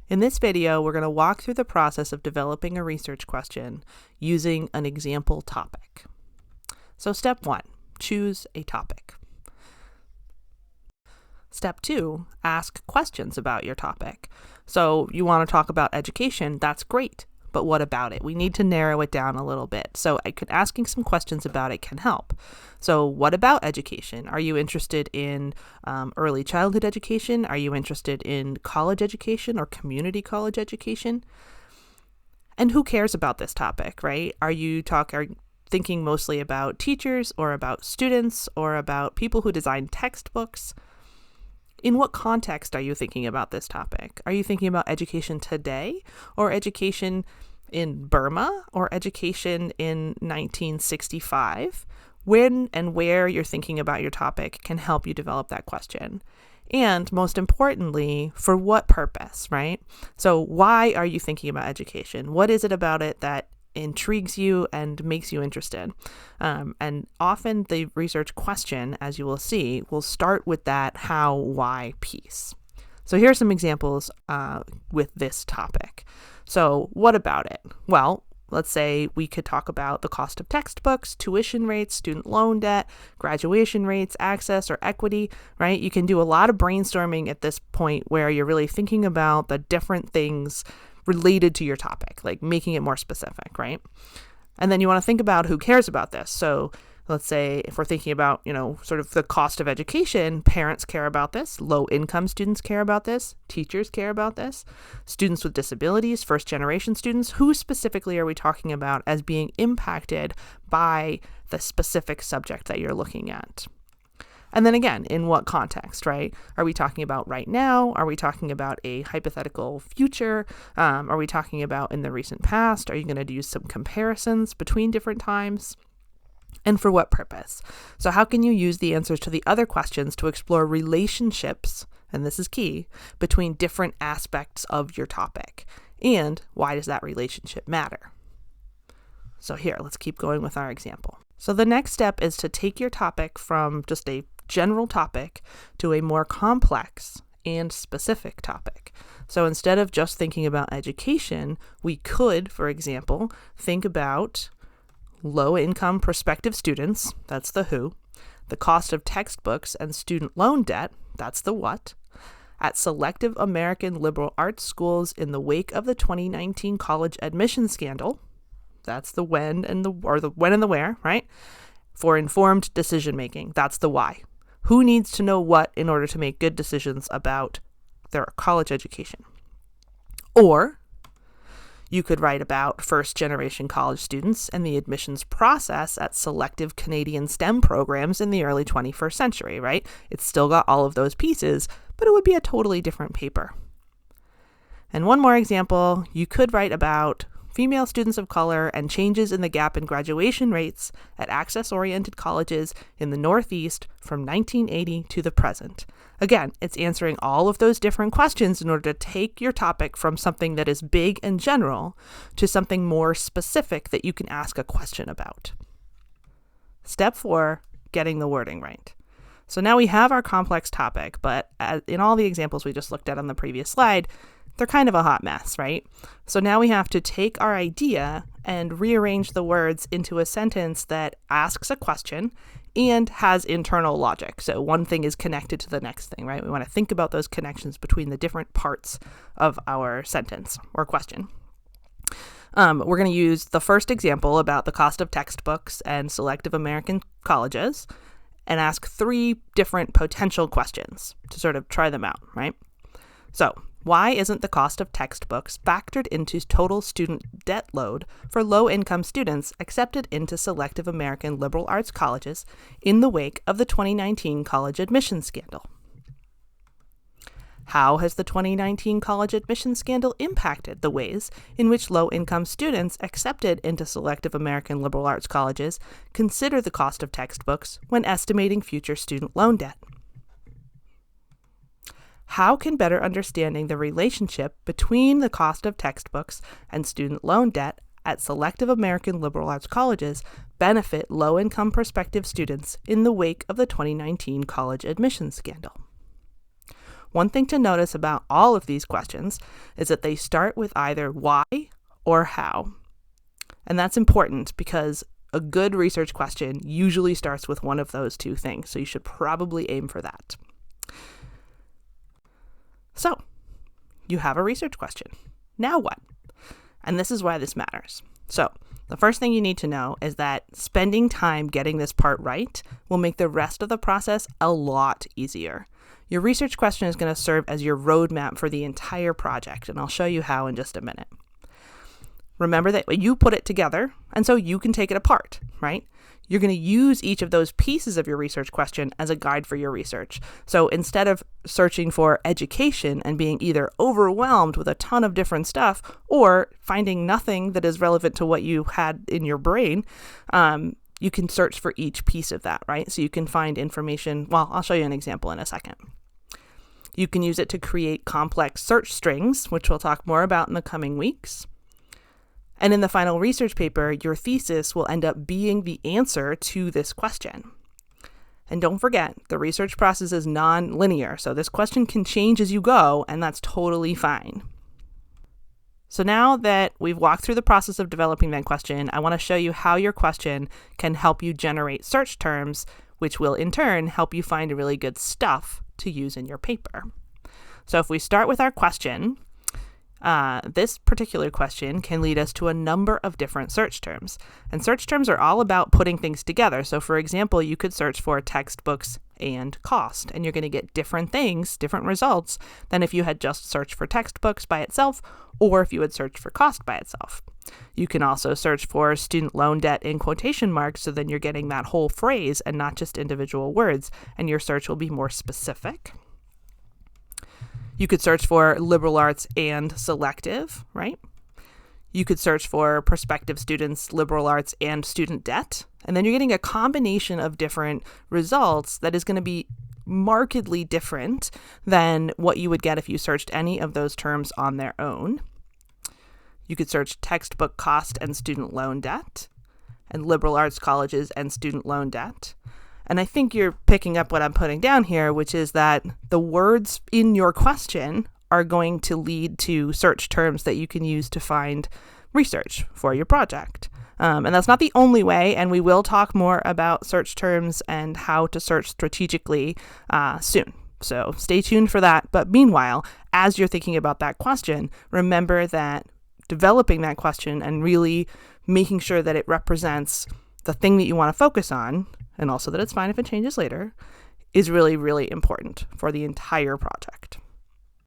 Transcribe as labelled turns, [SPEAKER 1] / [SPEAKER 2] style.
[SPEAKER 1] In this video, we're going to walk through the process of developing a research question using an example topic. So step 1, choose a topic. Step 2, ask questions about your topic. So you want to talk about education, that's great, but what about it? We need to narrow it down a little bit. So asking some questions about it can help. So what about education? Are you interested in early childhood education? Are you interested in college education or community college education? And who cares about this topic, right? Are you thinking mostly about teachers or about students or about people who design textbooks? In what context are you thinking about this topic? Are you thinking about education today or education in Burma or education in 1965? When and where you're thinking about your topic can help you develop that question. And most importantly, for what purpose, right? So why are you thinking about education? What is it about it that intrigues you and makes you interested? And often the research question, as you will see, will start with that how, why piece. So here are some examples with this topic. So what about it? Well, let's say we could talk about the cost of textbooks, tuition rates, student loan debt, graduation rates, access or equity, right? You can do a lot of brainstorming at this point where you're really thinking about the different things related to your topic, like making it more specific, right? And then you want to think about who cares about this. So let's say if we're thinking about, sort of the cost of education, parents care about this, low-income students care about this, teachers care about this, students with disabilities, first-generation students. Who specifically are we talking about as being impacted by the specific subject that you're looking at? And then again, in what context, right? Are we talking about right now? Are we talking about a hypothetical future? Are we talking about in the recent past? Are you going to do some comparisons between different times? And for what purpose? So how can you use the answers to the other questions to explore relationships, and this is key, between different aspects of your topic? And why does that relationship matter? So here, let's keep going with our example. So the next step is to take your topic from just a general topic to a more complex and specific topic. So instead of just thinking about education, we could, for example, think about low-income prospective students, that's the who, the cost of textbooks and student loan debt, that's the what, at selective American liberal arts schools in the wake of the 2019 college admission scandal, that's the when and the where, right? For informed decision-making, that's the why. Who needs to know what in order to make good decisions about their college education? Or you could write about first-generation college students and the admissions process at selective Canadian STEM programs in the early 21st century, right? It's still got all of those pieces, but it would be a totally different paper. And one more example, you could write about female students of color and changes in the gap in graduation rates at access-oriented colleges in the Northeast from 1980 to the present. Again, it's answering all of those different questions in order to take your topic from something that is big and general to something more specific that you can ask a question about. Step 4, getting the wording right. So now we have our complex topic, but in all the examples we just looked at on the previous slide, they're kind of a hot mess, right? So now we have to take our idea and rearrange the words into a sentence that asks a question and has internal logic. So one thing is connected to the next thing, right? We want to think about those connections between the different parts of our sentence or question. We're going to use the first example about the cost of textbooks and selective American colleges and ask 3 different potential questions to sort of try them out, right? So why isn't the cost of textbooks factored into total student debt load for low-income students accepted into selective American liberal arts colleges in the wake of the 2019 college admission scandal? How has the 2019 college admission scandal impacted the ways in which low-income students accepted into selective American liberal arts colleges consider the cost of textbooks when estimating future student loan debt? How can better understanding the relationship between the cost of textbooks and student loan debt at selective American liberal arts colleges benefit low-income prospective students in the wake of the 2019 college admission scandal? one thing to notice about all of these questions is that they start with either why or how. And that's important because a good research question usually starts with one of those two things, so you should probably aim for that. So, you have a research question. Now what? And this is why this matters. So, the first thing you need to know is that spending time getting this part right will make the rest of the process a lot easier. Your research question is going to serve as your roadmap for the entire project, and I'll show you how in just a minute. Remember that you put it together, and so you can take it apart, right? You're going to use each of those pieces of your research question as a guide for your research. So instead of searching for education and being either overwhelmed with a ton of different stuff or finding nothing that is relevant to what you had in your brain, you can search for each piece of that, right? So you can find information. Well, I'll show you an example in a second. You can use it to create complex search strings, which we'll talk more about in the coming weeks. And in the final research paper, your thesis will end up being the answer to this question. And don't forget, the research process is non-linear, so this question can change as you go, and that's totally fine. So now that we've walked through the process of developing that question, I want to show you how your question can help you generate search terms, which will in turn help you find really good stuff to use in your paper. So if we start with our question, this particular question can lead us to a number of different search terms. And search terms are all about putting things together. So for example, you could search for textbooks and cost, and you're going to get different things, different results than if you had just searched for textbooks by itself or if you had searched for cost by itself. You can also search for student loan debt in quotation marks, so then you're getting that whole phrase and not just individual words, and your search will be more specific. You could search for liberal arts and selective, right? You could search for prospective students, liberal arts, and student debt. And then you're getting a combination of different results that is going to be markedly different than what you would get if you searched any of those terms on their own. You could search textbook cost and student loan debt, and liberal arts colleges and student loan debt. And I think you're picking up what I'm putting down here, which is that the words in your question are going to lead to search terms that you can use to find research for your project. And that's not the only way, and we will talk more about search terms and how to search strategically soon. So stay tuned for that. But meanwhile, as you're thinking about that question, remember that developing that question and really making sure that it represents the thing that you want to focus on, and also that it's fine if it changes later, is really, really important for the entire project.